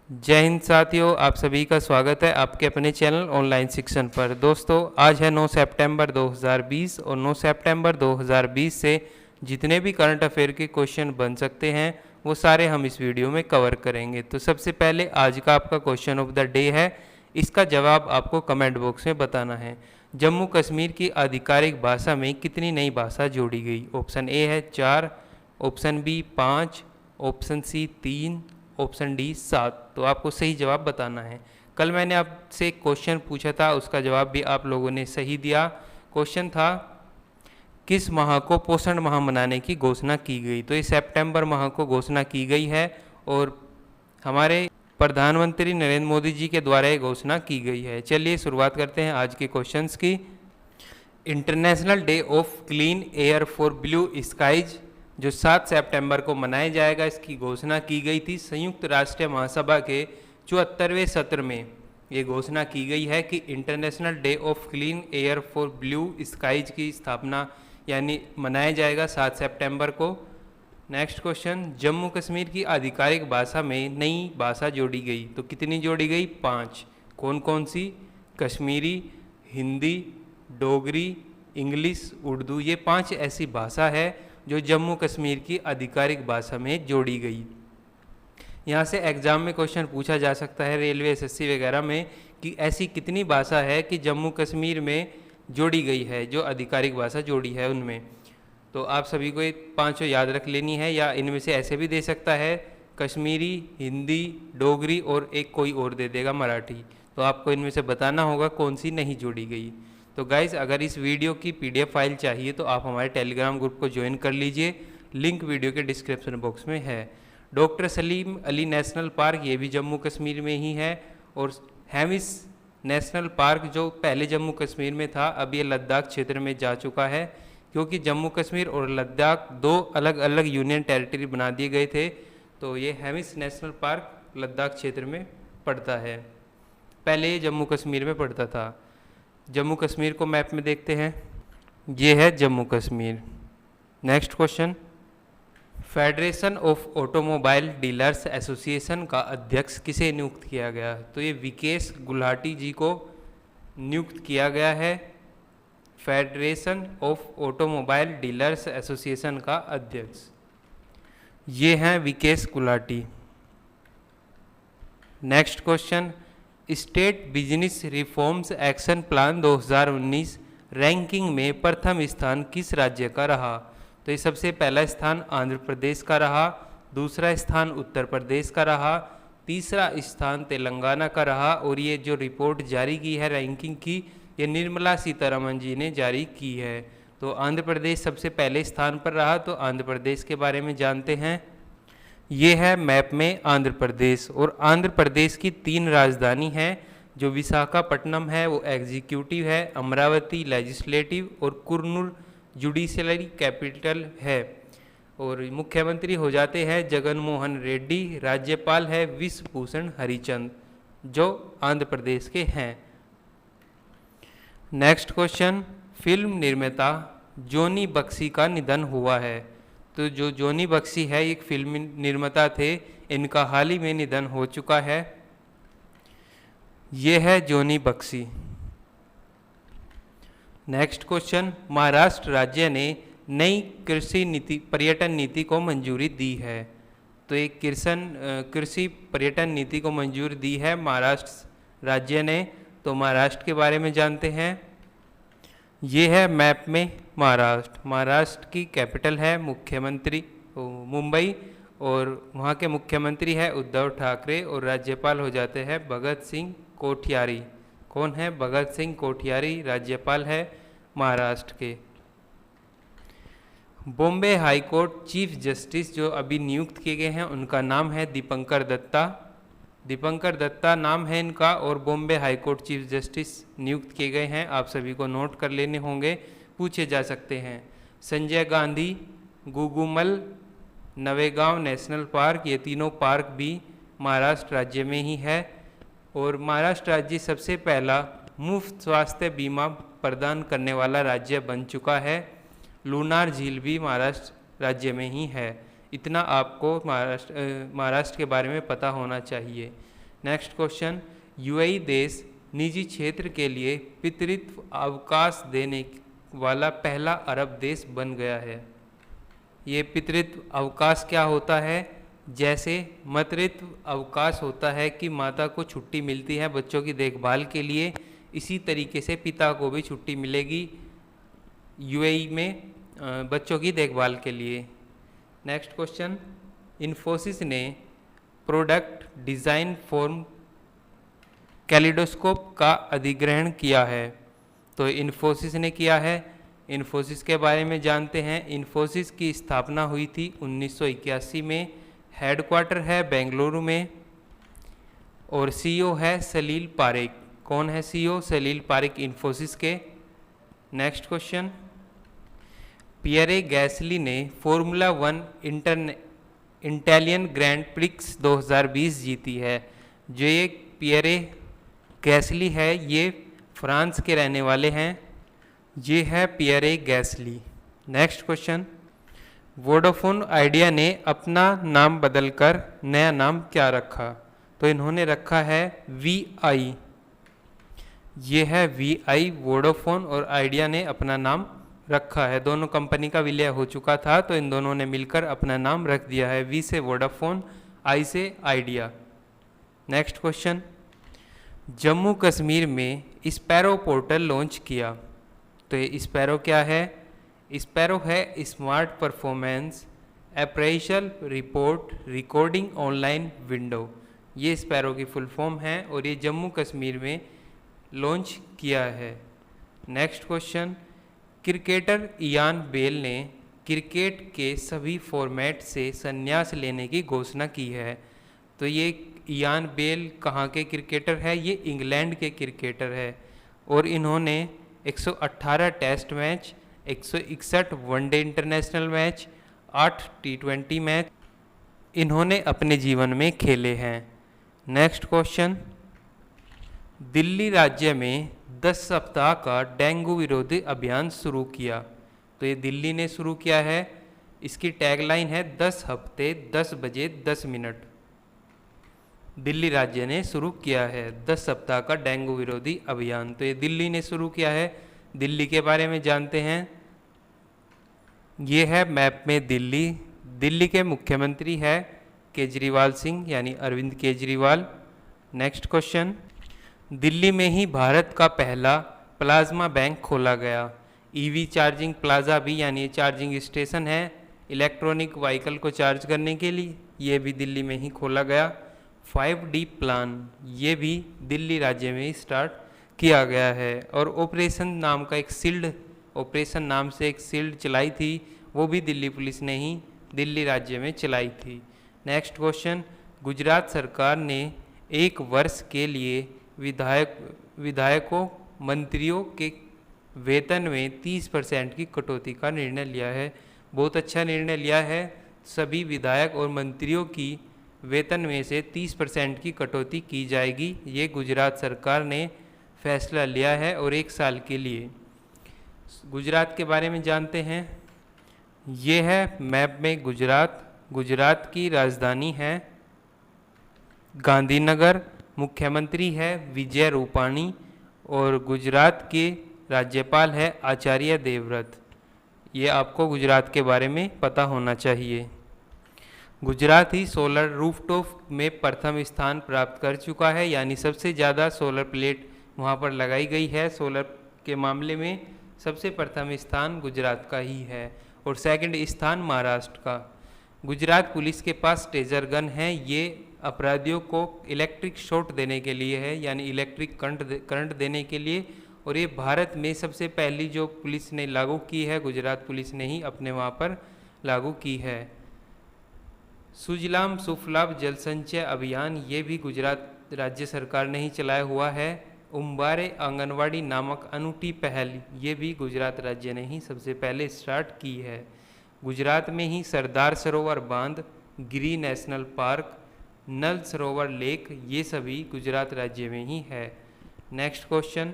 जय हिंद साथियों, आप सभी का स्वागत है आपके अपने चैनल ऑनलाइन शिक्षण पर। दोस्तों, आज है 9 सितंबर 2020 और 9 सितंबर 2020 से जितने भी करंट अफेयर के क्वेश्चन बन सकते हैं वो सारे हम इस वीडियो में कवर करेंगे। तो सबसे पहले आज का आपका क्वेश्चन ऑफ द डे है, इसका जवाब आपको कमेंट बॉक्स में बताना है। जम्मू कश्मीर की आधिकारिक भाषा में कितनी नई भाषा जोड़ी गई? ऑप्शन ए है 4, option B 5, option C 3, option D 7। तो आपको सही जवाब बताना है। कल मैंने आपसे एक क्वेश्चन पूछा था, उसका जवाब भी आप लोगों ने सही दिया। क्वेश्चन था किस माह को पोषण माह मनाने की घोषणा की गई? तो इस सितंबर माह को घोषणा की गई है और हमारे प्रधानमंत्री नरेंद्र मोदी जी के द्वारा ये घोषणा की गई है। चलिए शुरुआत करते हैं आज के क्वेश्चंस की। International day of clean air for blue skies जो 7 सितंबर को मनाया जाएगा, इसकी घोषणा की गई थी संयुक्त राष्ट्र महासभा के 74वें सत्र में। ये घोषणा की गई है कि international day of clean air for blue skies की स्थापना यानी मनाया जाएगा 7 सितंबर को। नेक्स्ट क्वेश्चन, जम्मू कश्मीर की आधिकारिक भाषा में नई भाषा जोड़ी गई। तो कितनी जोड़ी गई? 5। कौन कौन सी? कश्मीरी, हिंदी, डोगरी, इंग्लिश, उर्दू। ये 5 ऐसी भाषा है जो जम्मू कश्मीर की आधिकारिक भाषा में जोड़ी गई। यहाँ से एग्जाम में क्वेश्चन पूछा जा सकता है रेलवे एसएससी वगैरह में कि ऐसी कितनी भाषा है कि जम्मू कश्मीर में जोड़ी गई है, जो आधिकारिक भाषा जोड़ी है उनमें। तो आप सभी को ये 5 याद रख लेनी है, या इनमें से ऐसे भी दे सकता है कश्मीरी, हिंदी, डोगरी और एक कोई और दे देगा मराठी। तो आपको इनमें से बताना होगा कौन सी नहीं जोड़ी गई। तो गाइज़, अगर इस वीडियो की पीडीएफ फाइल चाहिए तो आप हमारे टेलीग्राम ग्रुप को ज्वाइन कर लीजिए, लिंक वीडियो के डिस्क्रिप्शन बॉक्स में है। Doctor Salim Ali national park, ये भी जम्मू कश्मीर में ही है। और हेमिस नेशनल पार्क जो पहले जम्मू कश्मीर में था, अब ये लद्दाख क्षेत्र में जा चुका है, क्योंकि जम्मू कश्मीर और लद्दाख 2 अलग अलग यूनियन टेरिटरी बना दिए गए थे। तो ये हेमिस नेशनल पार्क लद्दाख क्षेत्र में पड़ता है, पहले ये जम्मू कश्मीर में पड़ता था। जम्मू कश्मीर को मैप में देखते हैं, ये है Jammu Kashmir. Next question, federation of automobile dealers association का अध्यक्ष किसे नियुक्त किया गया? तो ये विकेश गुलाटी जी को नियुक्त किया गया है, federation of automobile dealers association का अध्यक्ष ये हैं Vikesh Gulati. Next question, estate business reforms action plan 2019 ranking में प्रथम स्थान किस राज्य का रहा? तो ये सबसे पहला स्थान आंध्र प्रदेश का रहा, दूसरा स्थान उत्तर प्रदेश का रहा, तीसरा स्थान तेलंगाना का रहा। और ये जो रिपोर्ट जारी की है रैंकिंग की, ये निर्मला सीतारमण जी ने जारी की है। तो आंध्र प्रदेश सबसे पहले स्थान पर रहा। तो आंध्र प्रदेश के बारे में जानते हैं, ये है मैप में आंध्र प्रदेश। और आंध्र प्रदेश की 3 राजधानी हैं, जो विशाखापट्टनम है वो एग्जीक्यूटिव है, अमरावती लेजिस्लेटिव और कुर्नूल जुडिशरी कैपिटल है। और मुख्यमंत्री हो जाते हैं जगन मोहन रेड्डी, राज्यपाल है विश्वभूषण हरिचंद, जो आंध्र प्रदेश के हैं। नेक्स्ट क्वेश्चन, फिल्म निर्माता जोनी बख्शी का निधन हुआ है। तो जो जोनी बख्शी है एक फिल्म निर्माता थे, इनका हाल ही में निधन हो चुका है। ये है जोनी बख्शी। नेक्स्ट क्वेश्चन, महाराष्ट्र राज्य ने नई कृषि नीति पर्यटन नीति को मंजूरी दी है। तो एक कृषि पर्यटन नीति को मंजूरी दी है महाराष्ट्र राज्य ने। तो महाराष्ट्र के बारे में जानते हैं, ये है मैप में महाराष्ट्र। महाराष्ट्र की कैपिटल है मुख्यमंत्री मुंबई, और वहाँ के मुख्यमंत्री है उद्धव ठाकरे, और राज्यपाल हो जाते हैं भगत सिंह कोठियारी। कौन है? भगत सिंह कोठियारी राज्यपाल है महाराष्ट्र के। Bombay high court chief justice जो अभी नियुक्त किए गए हैं, उनका नाम है दीपंकर दत्ता। दीपंकर दत्ता नाम है इनका, और Bombay high court chief justice नियुक्त किए गए हैं। आप सभी को नोट कर लेने होंगे, पूछे जा सकते हैं। संजय गांधी, गुगुमल, नवेगांव नेशनल पार्क, ये तीनों पार्क भी महाराष्ट्र राज्य में ही है। और महाराष्ट्र राज्य सबसे पहला मुफ्त स्वास्थ्य बीमा प्रदान करने वाला राज्य बन चुका है। लूनार झील भी महाराष्ट्र राज्य में ही है। इतना आपको महाराष्ट्र के बारे में पता होना चाहिए। नेक्स्ट क्वेश्चन, यूएई देश निजी क्षेत्र के लिए पितृत्व अवकाश देने वाला पहला अरब देश बन गया है। ये पितृत्व अवकाश क्या होता है? जैसे मातृत्व अवकाश होता है कि माता को छुट्टी मिलती है बच्चों की देखभाल के लिए, इसी तरीके से पिता को भी छुट्टी मिलेगी यूएई में बच्चों की देखभाल के लिए। नेक्स्ट क्वेश्चन, इन्फोसिस ने प्रोडक्ट डिज़ाइन फॉर्म कैलिडोस्कोप का अधिग्रहण किया है। तो इन्फोसिस ने किया है। इन्फोसिस के बारे में जानते हैं। इन्फोसिस की स्थापना हुई थी 1981 में। हेडक्वार्टर है बेंगलुरु में और सीईओ है सलील पारेख। कौन है सीईओ? सलील पारेख इन्फोसिस के। नेक्स्ट क्वेश्चन, पियरे गैसली ने फॉर्मूला 1 इटालियन ग्रैंड प्रिक्स 2020 जीती है। जो ये पियरे गैसली है ये फ्रांस के रहने वाले हैं। ये है Pierre गैसली। Next question, Vodafone idea ने अपना नाम बदलकर नया नाम क्या रखा? तो इन्होंने रखा है VI। ये है VI, वोडाफोन और आइडिया ने अपना नाम रखा है। दोनों कंपनी का विलय हो चुका था तो इन दोनों ने मिलकर अपना नाम रख दिया है। V से वोडाफोन, I से idea. Next question, Jammu Kashmir में स्पैरो पोर्टल लॉन्च किया। तो ये स्पैरो क्या है? स्पैरो है smart performance appraisal report recording online window. ये स्पैरो की फुल फॉर्म है और ये जम्मू कश्मीर में लॉन्च किया है। Next question, cricketer Ian Bell ने क्रिकेट के सभी फॉर्मेट से संन्यास लेने की घोषणा की है। तो ये इयान बेल कहाँ के क्रिकेटर है? ये इंग्लैंड के क्रिकेटर है और इन्होंने 118 test match, 161 one day international match, 8 T20 match इन्होंने अपने जीवन में खेले हैं। नेक्स्ट क्वेश्चन, दिल्ली राज्य में 10 सप्ताह का डेंगू विरोधी अभियान शुरू किया। तो ये दिल्ली ने शुरू किया है। इसकी टैगलाइन है 10 हफ्ते 10 बजे 10 मिनट। दिल्ली राज्य ने शुरू किया है 10 सप्ताह का डेंगू विरोधी अभियान। तो ये दिल्ली ने शुरू किया है। दिल्ली के बारे में जानते हैं। ये है मैप में दिल्ली। दिल्ली के मुख्यमंत्री है केजरीवाल सिंह यानी अरविंद केजरीवाल। नेक्स्ट क्वेश्चन, दिल्ली में ही भारत का पहला प्लाज्मा बैंक खोला गया। ईवी चार्जिंग प्लाजा भी यानी चार्जिंग स्टेशन है इलेक्ट्रॉनिक व्हीकल को चार्ज करने के लिए, ये भी दिल्ली में ही खोला गया। 5D प्लान ये भी दिल्ली राज्य में ही स्टार्ट किया गया है। और ऑपरेशन नाम का एक शील्ड, ऑपरेशन नाम से एक शील्ड चलाई थी, वो भी दिल्ली पुलिस ने ही दिल्ली राज्य में चलाई थी। नेक्स्ट क्वेश्चन, गुजरात सरकार ने 1 वर्ष के लिए विधायकों मंत्रियों के वेतन में 30% की कटौती का निर्णय लिया है। बहुत अच्छा निर्णय लिया है। सभी विधायक और मंत्रियों की वेतन में से 30% की कटौती की जाएगी। ये गुजरात सरकार ने फैसला लिया है और 1 साल के लिए। गुजरात के बारे में जानते हैं। ये है मैप में गुजरात। गुजरात की राजधानी है गांधीनगर, मुख्यमंत्री है विजय रूपाणी और गुजरात के राज्यपाल है आचार्य देवव्रत। ये आपको गुजरात के बारे में पता होना चाहिए। गुजरात ही सोलर रूफटॉप में प्रथम स्थान प्राप्त कर चुका है, यानी सबसे ज़्यादा सोलर प्लेट वहाँ पर लगाई गई है। सोलर के मामले में सबसे प्रथम स्थान गुजरात का ही है और सेकंड स्थान महाराष्ट्र का। गुजरात पुलिस के पास टेजर गन है। ये अपराधियों को इलेक्ट्रिक शॉट देने के लिए है, यानी इलेक्ट्रिक करंट देने के लिए। और ये भारत में सबसे पहली जो पुलिस ने लागू की है, गुजरात पुलिस ने ही अपने वहाँ पर लागू की है। सुजलाम सुफलाम जल संचय अभियान ये भी गुजरात राज्य सरकार ने ही चलाया हुआ है। उम्बारे आंगनवाड़ी नामक अनूठी पहल ये भी गुजरात राज्य ने ही सबसे पहले स्टार्ट की है। गुजरात में ही सरदार सरोवर बांध, गिरी नेशनल पार्क, नल सरोवर लेक ये सभी गुजरात राज्य में ही है। नेक्स्ट क्वेश्चन,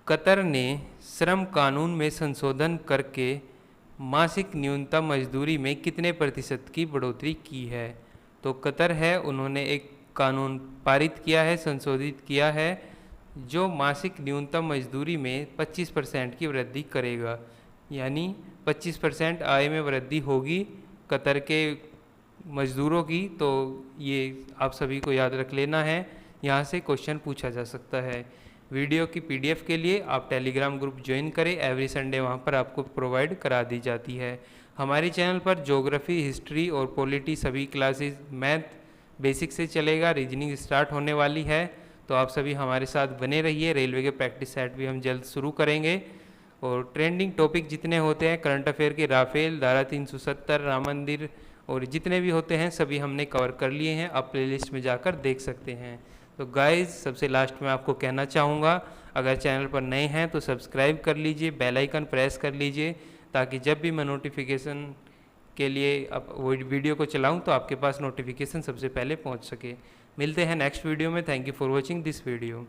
कतर ने श्रम कानून में संशोधन करके मासिक न्यूनतम मजदूरी में कितने % की बढ़ोतरी की है? तो कतर है, उन्होंने एक कानून पारित किया है, संशोधित किया है, जो मासिक न्यूनतम मजदूरी में 25% की वृद्धि करेगा। यानी 25% आय में वृद्धि होगी कतर के मज़दूरों की। तो ये आप सभी को याद रख लेना है, यहाँ से क्वेश्चन पूछा जा सकता है। वीडियो की पीडीएफ के लिए आप टेलीग्राम ग्रुप ज्वाइन करें, एवरी संडे वहाँ पर आपको प्रोवाइड करा दी जाती है। हमारे चैनल पर ज्योग्राफी, हिस्ट्री और पॉलिटी सभी क्लासेस, मैथ बेसिक से चलेगा, रीजनिंग स्टार्ट होने वाली है। तो आप सभी हमारे साथ बने रहिए। रेलवे के प्रैक्टिस सेट भी हम जल्द शुरू करेंगे। और ट्रेंडिंग टॉपिक जितने होते हैं करंट अफेयर के, राफेल, धारा 370, राम मंदिर और जितने भी होते हैं सभी हमने कवर कर लिए हैं। आप प्लेलिस्ट में जाकर देख सकते हैं। तो गाइज, सबसे लास्ट में आपको कहना चाहूँगा, अगर चैनल पर नए हैं तो सब्सक्राइब कर लीजिए, बेल आइकन प्रेस कर लीजिए, ताकि जब भी मैं नोटिफिकेशन के लिए अब वो वीडियो को चलाऊं तो आपके पास नोटिफिकेशन सबसे पहले पहुंच सके। मिलते हैं नेक्स्ट वीडियो में। Thank you for watching this video.